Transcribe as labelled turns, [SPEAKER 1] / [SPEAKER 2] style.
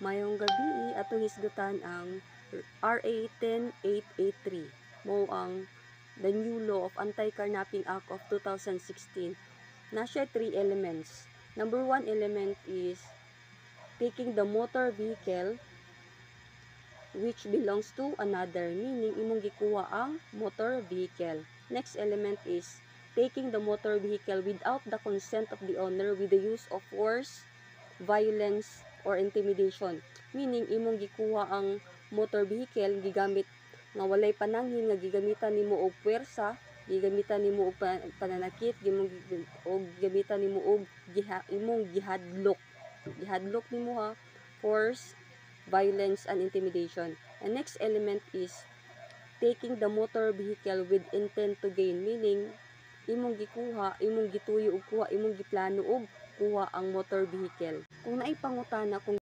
[SPEAKER 1] Mayong gabi, atong hisgutan ang RA 10883. Mo ang the new law of Anti-Carnapping Act of 2016. Na siya 3 elements. Number 1 element is taking the motor vehicle which belongs to another, meaning imong gikuha ang motor vehicle. Next element is taking the motor vehicle without the consent of the owner with the use of force, violence, or intimidation, meaning imong gikuha ang motor vehicle gigamit nga walay panangin nga gigamitan nimo og puwersa, gigamitan nimo og pananakit, og gigamitan nimo og imong gihadlok nimo ha, force, violence, and intimidation. And next element is taking the motor vehicle with intent to gain, meaning imong gikuha, imong gituyo og kuha, imong giplano og kuha ang motor vehicle. Kung naay pangutana kung